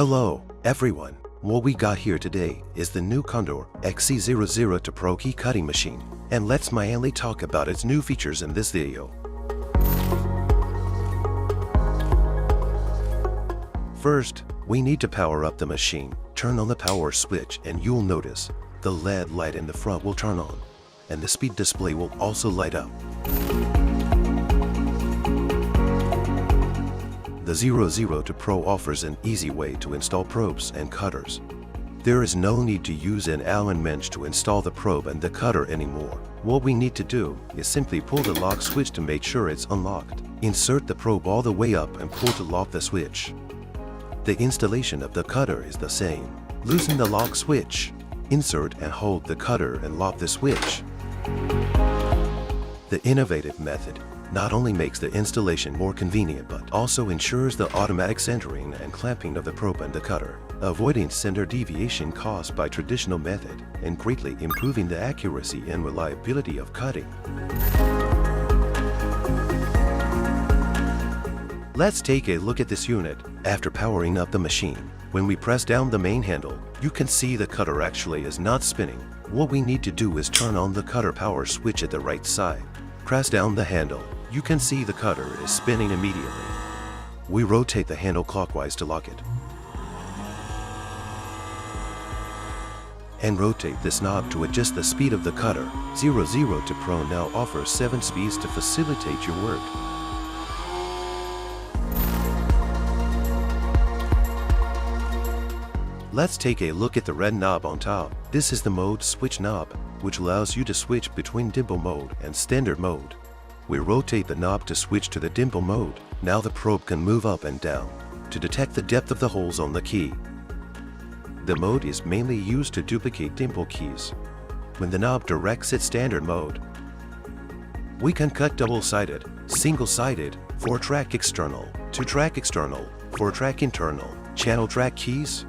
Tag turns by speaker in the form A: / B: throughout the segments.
A: Hello, everyone. What we got here today is the new CONDOR XC-002 Pro key cutting machine, and let's mainly talk about its new features in this video. First, we need to power up the machine. Turn on the power switch and you'll notice the LED light in the front will turn on, and the speed display will also light up. The XC-002 Pro offers an easy way to install probes and cutters. There is no need to use an Allen wrench to install the probe and the cutter anymore. What we need to do is simply pull the lock switch to make sure it's unlocked. Insert the probe all the way up and pull to lock the switch. The installation of the cutter is the same. Loosen the lock switch. Insert and hold the cutter and lock the switch. The innovative method not only makes the installation more convenient but also ensures the automatic centering and clamping of the probe and the cutter, avoiding center deviation caused by traditional method and greatly improving the accuracy and reliability of cutting. Let's take a look at this unit. After powering up the machine, when we press down the main handle, you can see the cutter actually is not spinning. What we need to do is turn on the cutter power switch at the right side. Press down the handle. You can see the cutter is spinning immediately. We rotate the handle clockwise to lock it. And rotate this knob to adjust the speed of the cutter. XC-002 Pro now offers 7 speeds to facilitate your work. Let's take a look at the red knob on top. This is the mode switch knob, which allows you to switch between dimple mode and standard mode. We rotate the knob to switch to the dimple mode. Now the probe can move up and down to detect the depth of the holes on the key. The mode is mainly used to duplicate dimple keys. When the knob directs at standard mode, we can cut double-sided, single-sided, 4-track external, 2-track external, 4-track internal, channel track keys.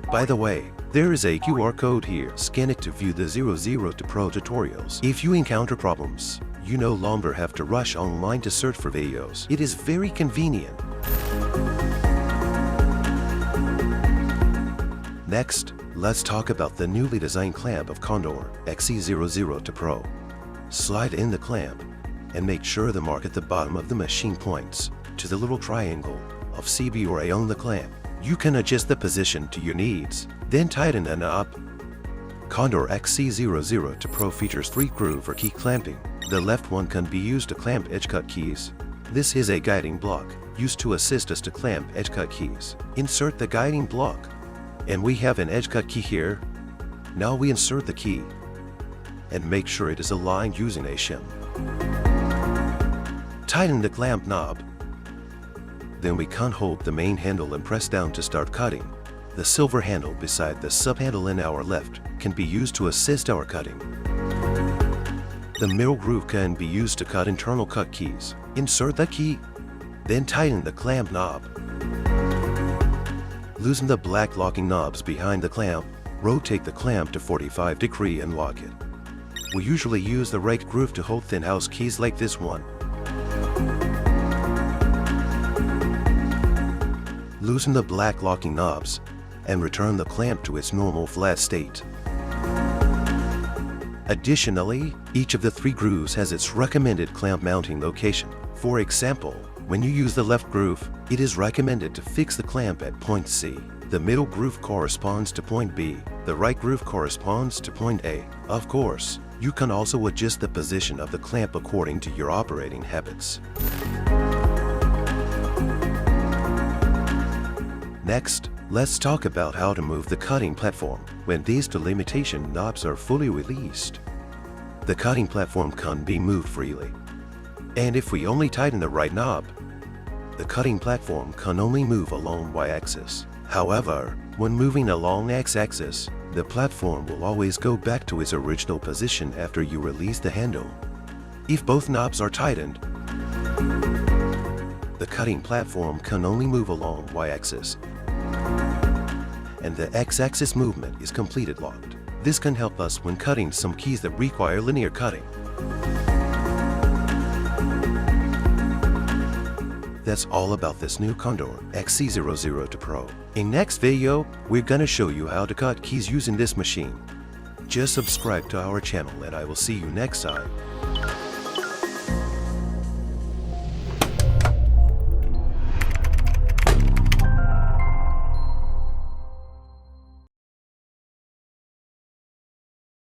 A: By the way, there is a QR code here. Scan it to view the XC-002 Pro tutorials. If you encounter problems, you no longer have to rush online to search for videos. It is very convenient. Next, let's talk about the newly designed clamp of CONDOR XC-002 Pro. Slide in the clamp and make sure the mark at the bottom of the machine points to the little triangle of CB or A on the clamp. You can adjust the position to your needs, then tighten the knob. CONDOR XC-002 Pro features 3 grooves for key clamping. The left one can be used to clamp edge cut keys. This is a guiding block used to assist us to clamp edge cut keys. Insert the guiding block, and we have an edge cut key here. Now we insert the key and make sure it is aligned using a shim. Tighten the clamp knob. Then we can hold the main handle and press down to start cutting. The silver handle beside the sub-handle in our left can be used to assist our cutting. The middle groove can be used to cut internal cut keys. Insert the key, then tighten the clamp knob. Loosen the black locking knobs behind the clamp. Rotate the clamp to 45 degrees and lock it. We usually use the right groove to hold thin house keys like this one. Loosen the black locking knobs and return the clamp to its normal flat state. Additionally, each of the 3 grooves has its recommended clamp mounting location. For example, when you use the left groove, it is recommended to fix the clamp at point C. The middle groove corresponds to point B. The right groove corresponds to point A. Of course, you can also adjust the position of the clamp according to your operating habits. Next, let's talk about how to move the cutting platform when these delimitation knobs are fully released. The cutting platform can be moved freely. And if we only tighten the right knob, the cutting platform can only move along y-axis. However, when moving along x-axis, the platform will always go back to its original position after you release the handle. If both knobs are tightened, the cutting platform can only move along y-axis, and the x-axis movement is completely locked. This can help us when cutting some keys that require linear cutting. That's all about this new Condor XC-002 Pro. In next video, we're gonna show you how to cut keys using this machine. Just subscribe to our channel and I will see you next time.